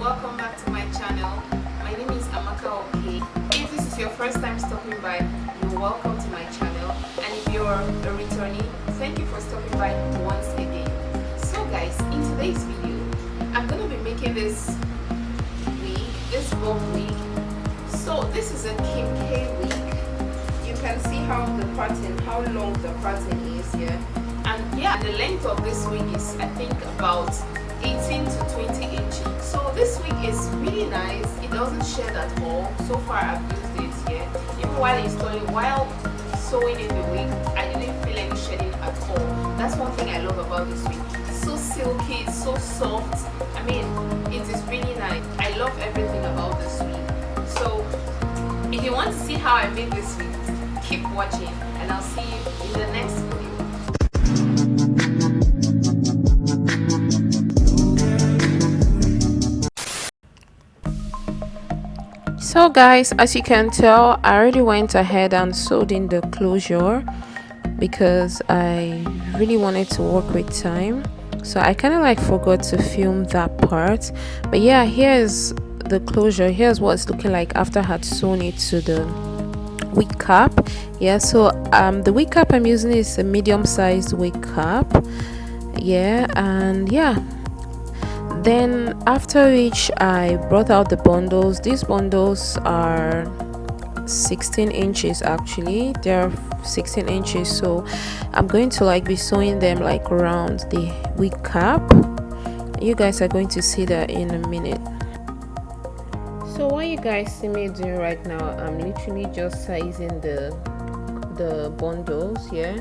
welcome back to my channel. My name is Amaka OK. If this is your first time stopping by, you're welcome to my channel, and if you're a returnee, thank you for stopping by once again. So guys, in today's video, I'm going to be making this bob wig. So this is a Kim K wig. You can see how long the pattern is here. And yeah, the length of this wig is, I think, about 18 to 20 inches. So this wig is really nice. It doesn't shed at all. So far I've used it here. Even while sewing in the wig, I didn't feel any shedding at all. That's one thing I love about this wig. It's so silky, it's so soft. I mean, it is really nice. I love everything about this wig. So if you want to see how I made this wig, keep watching, and I'll see you in the next video. So guys, as you can tell, I already went ahead and sewed in the closure because I really wanted to work with time. So I kind of like forgot to film that part. But yeah, here's the closure. Here's what it's looking like after I had sewn it to the wig cap. Yeah, so the wig cap I'm using is a medium-sized wig cap. Yeah, and yeah, then after which I brought out the bundles. These bundles are 16 inches actually. They're 16 inches, so I'm going to like be sewing them like around the wig cap. You guys are going to see that in a minute. So what you guys see me doing right now, I'm literally just sizing the bundles. Yeah,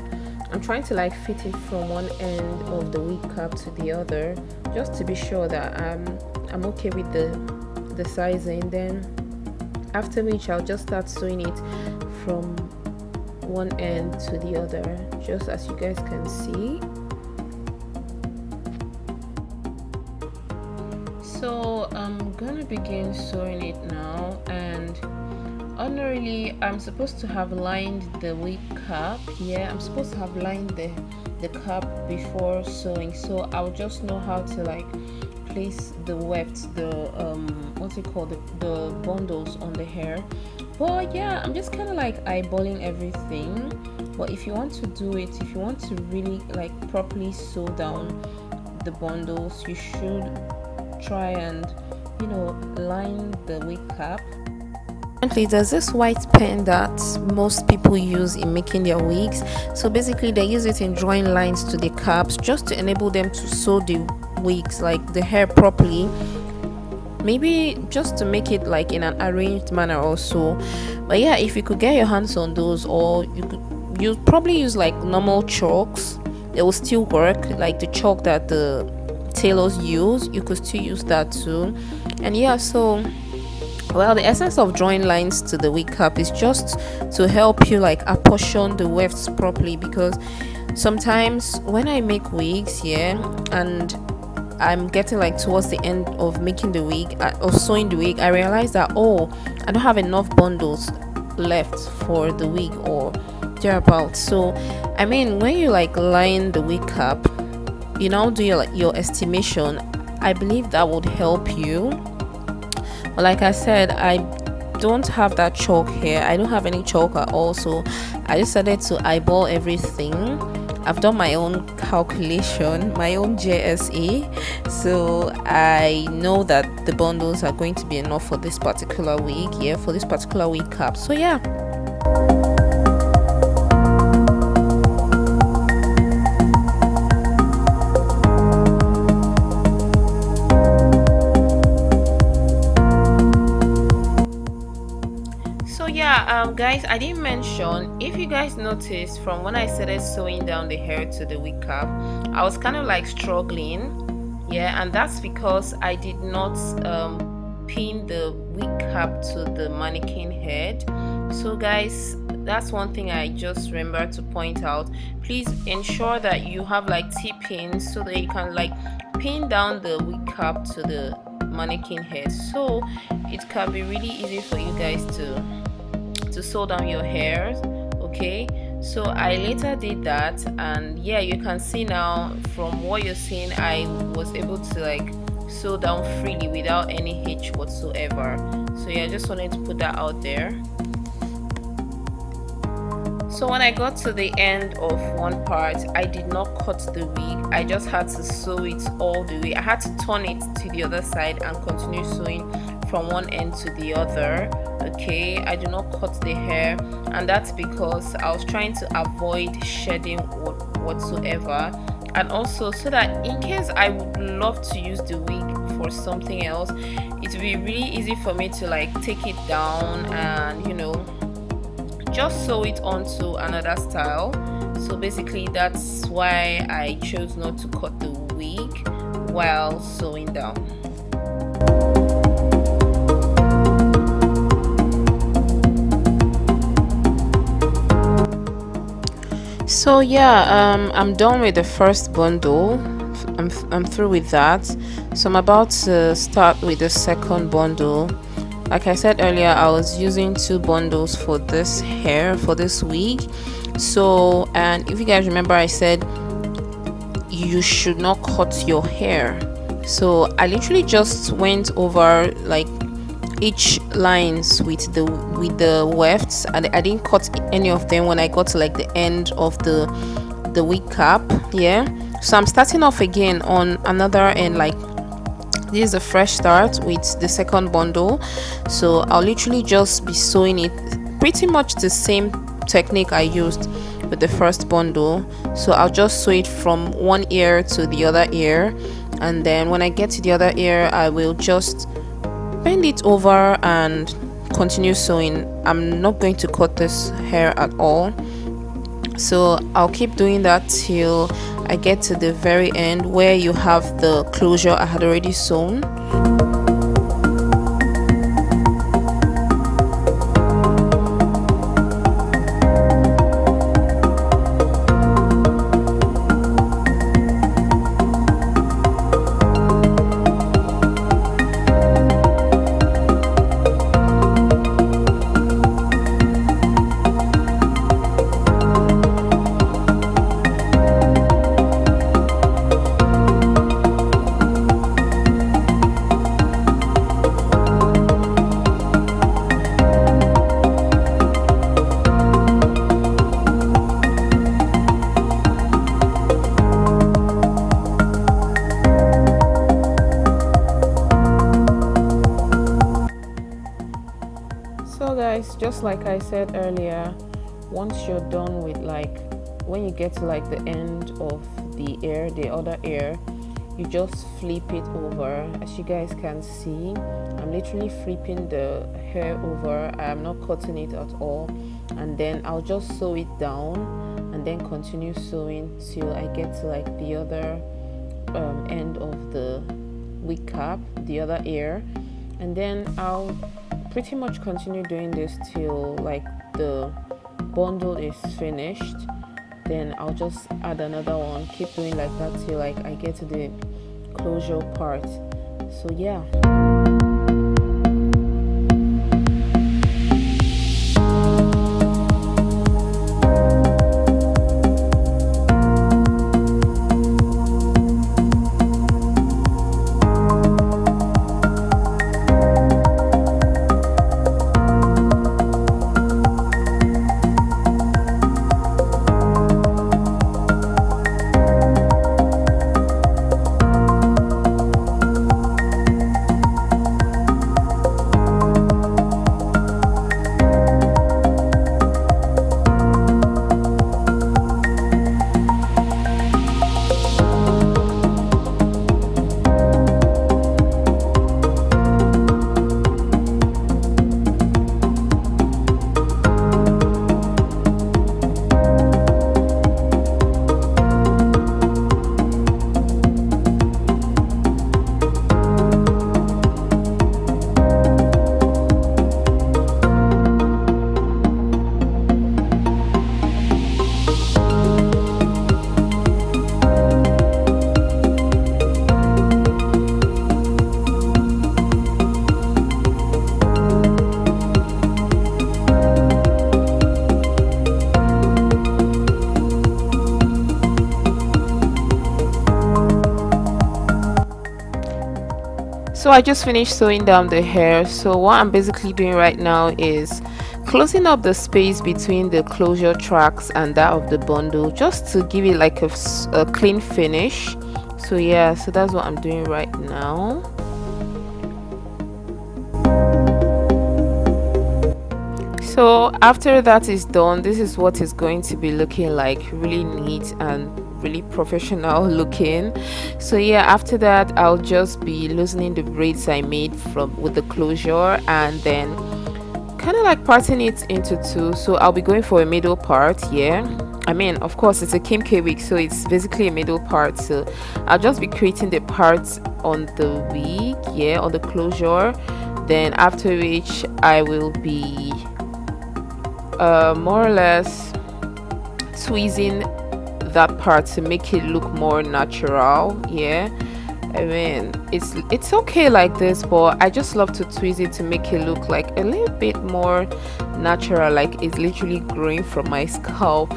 I'm trying to like fit it from one end of the wig cap to the other, just to be sure that I'm okay with the sizing. Then after which I'll just start sewing it from one end to the other, just as you guys can see. So I'm gonna begin sewing it now, and ordinarily I'm supposed to have lined the wig cap. Yeah, I'm supposed to have lined the cap before sewing, so I'll just know how to like place the weft, the the bundles on the hair. But yeah, I'm just kind of like eyeballing everything. But if you want to do it, if you want to really like properly sew down the bundles, you should try and, you know, line the wig cap. There's this white pen that most people use in making their wigs. So basically they use it in drawing lines to the caps just to enable them to sew the wigs, like the hair, properly. Maybe just to make it like in an arranged manner also. But yeah, if you could get your hands on those, or you probably use like normal chalks, it will still work. Like the chalk that the tailors use, you could still use that too. And yeah, so well, the essence of drawing lines to the wig cap is just to help you like apportion the wefts properly, because sometimes when I make wigs, yeah, and I'm getting like towards the end of making the wig or sewing the wig, I realize that, oh, I don't have enough bundles left for the wig or thereabouts. So I mean, when you like line the wig cap, you now do your estimation. I believe that would help you. But like I said, I don't have that chalk here. I don't have any chalk at all, so I decided to eyeball everything. I've done my own calculation, my own JSA, so I know that the bundles are going to be enough for this particular wig, yeah, for this particular wig cap. So yeah. Guys, I didn't mention, if you guys noticed from when I started sewing down the hair to the wig cap, I was kind of like struggling. Yeah, and that's because I did not pin the wig cap to the mannequin head. So guys, that's one thing I just remember to point out. Please ensure that you have like T-pins so that you can like pin down the wig cap to the mannequin head, so it can be really easy for you guys to sew down your hair. Okay, so I later did that, and yeah, you can see now from what you're seeing, I was able to like sew down freely without any hitch whatsoever. So yeah, I just wanted to put that out there. So when I got to the end of one part, I did not cut the wig. I just had to sew it all the way. I had to turn it to the other side and continue sewing from one end to the other. Okay, I do not cut the hair, and that's because I was trying to avoid shedding whatsoever, and also so that in case I would love to use the wig for something else, it would be really easy for me to like take it down and just sew it onto another style. So basically that's why I chose not to cut the wig while sewing down. So yeah, I'm done with the first bundle. I'm through with that. So I'm about to start with the second bundle. Like I said earlier, I was using 2 bundles for this hair, for this wig. So, and if you guys remember, I said you should not cut your hair. So I literally just went over like each lines with the wefts, and I didn't cut any of them when I got to like the end of the wig cap. Yeah, so I'm starting off again on another end. Like, this is a fresh start with the second bundle. So I'll literally just be sewing it pretty much the same technique I used with the first bundle. So I'll just sew it from one ear to the other ear, and then when I get to the other ear, I will just bend it over and continue sewing. I'm not going to cut this hair at all, so I'll keep doing that till I get to the very end where you have the closure I had already sewn. So guys, just like I said earlier, once you're done with, like, when you get to like the end of the ear, the other ear, you just flip it over. As you guys can see, I'm literally flipping the hair over. I'm not cutting it at all, and then I'll just sew it down and then continue sewing till I get to like the other end of the wig cap, the other ear, and then I'll pretty much continue doing this till like the bundle is finished. Then I'll just add another one, keep doing like that till like I get to the closure part. So yeah. So I just finished sewing down the hair. So what I'm basically doing right now is closing up the space between the closure tracks and that of the bundle, just to give it like a clean finish. So yeah, so that's what I'm doing right now. So after that is done, this is what it's going to be looking like, really neat and really professional looking. So yeah, after that I'll just be loosening the braids I made from with the closure, and then kind of like parting it into two. So I'll be going for a middle part. Yeah, I mean, of course it's a Kim K wig, so it's basically a middle part. So I'll just be creating the parts on the wig, yeah, on the closure. Then after which I will be more or less tweezing that part to make it look more natural. Yeah, I mean, it's okay like this, but I just love to tweeze it to make it look like a little bit more natural, like it's literally growing from my scalp.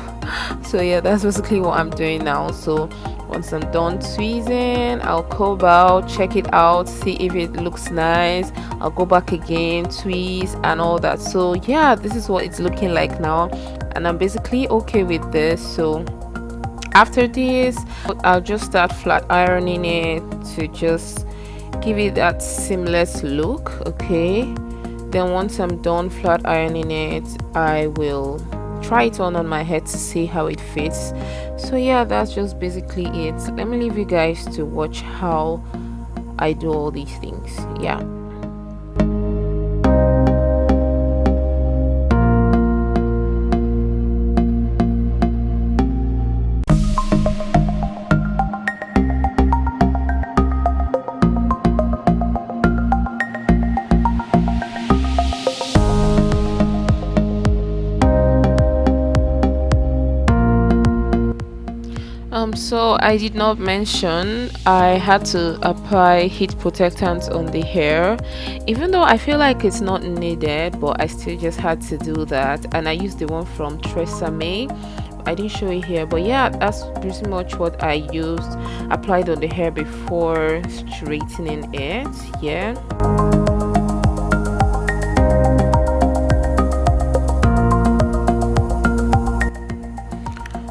So yeah, that's basically what I'm doing now. So once I'm done tweezing, I'll comb out, check it out, see if it looks nice. I'll go back again, tweeze and all that. So yeah, this is what it's looking like now, and I'm basically okay with this. So after this I'll just start flat ironing it to just give it that seamless look. Okay, then once I'm done flat ironing it, I will try it on my head to see how it fits. So yeah, that's just basically it. Let me leave you guys to watch how I do all these things. Yeah. So I did not mention I had to apply heat protectant on the hair, even though I feel like it's not needed, but I still just had to do that. And I used the one from Tresemme. I didn't show it here, but yeah, that's pretty much what I used, applied on the hair before straightening it. Yeah.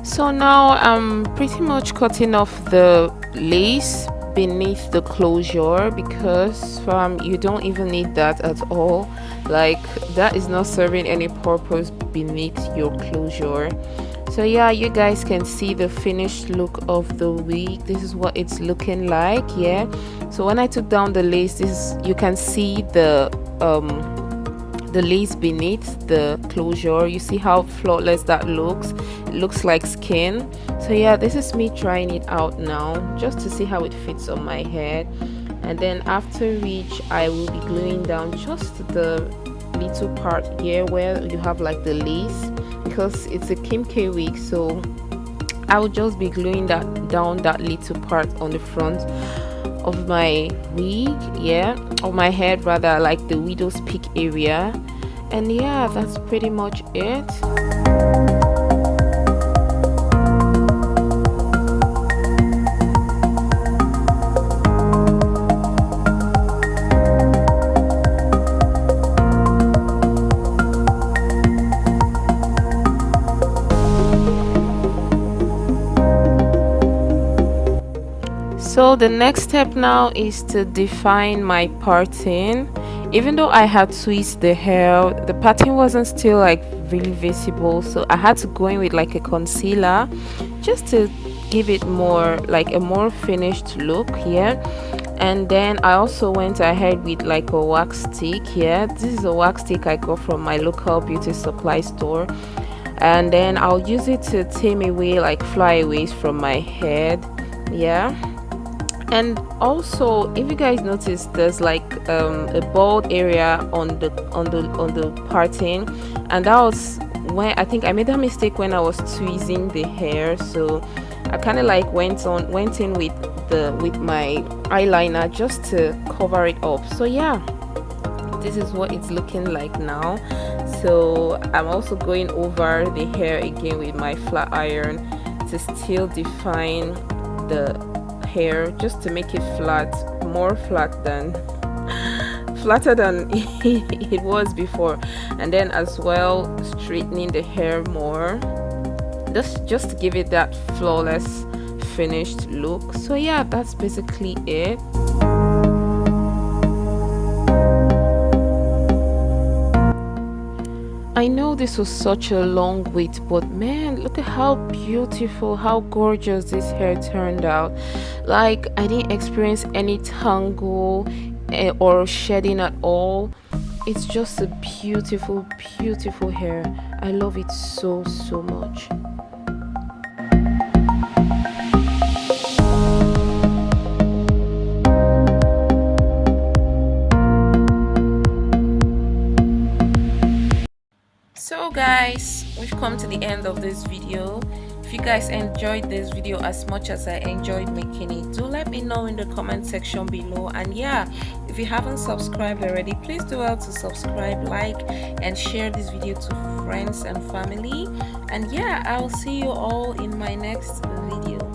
So now I'm pretty much cutting off the lace beneath the closure, because you don't even need that at all. Like, that is not serving any purpose beneath your closure. So yeah, you guys can see the finished look of the wig. This is what it's looking like. Yeah, so when I took down the lace, you can see the lace beneath the closure. You see how flawless that looks. It looks like skin. So yeah, this is me trying it out now just to see how it fits on my head, and then after which I will be gluing down just the little part here where you have like the lace, because it's a Kim K wig. So I will just be gluing that down, that little part on the front of my wig, yeah, of my head rather, like the widow's peak area. And yeah, that's pretty much it. So the next step now is to define my parting. Even though I had tweezed the hair, the parting wasn't still like really visible, so I had to go in with like a concealer just to give it more like a more finished look here. And then I also went ahead with like a wax stick here. This is a wax stick I got from my local beauty supply store, and then I'll use it to tame away like flyaways from my head. Yeah. And also, if you guys notice, there's like a bald area on the parting, and that was when I think I made that mistake when I was tweezing the hair. So I kind of like went in with my eyeliner just to cover it up. So yeah, this is what it's looking like now. So I'm also going over the hair again with my flat iron to still define the hair, just to make it flat, more flat than flatter than it was before. And then as well, straightening the hair more, just to give it that flawless finished look. So yeah, that's basically it. I know this was such a long wait, but man, look at how beautiful, how gorgeous this hair turned out. Like, I didn't experience any tangle or shedding at all. It's just a beautiful, beautiful hair. I love it so, so much. So guys, we've come to the end of this video. If you guys enjoyed this video as much as I enjoyed making it, do let me know in the comment section below. And yeah, if you haven't subscribed already, please do well to subscribe, like, and share this video to friends and family. And yeah, I'll see you all in my next video.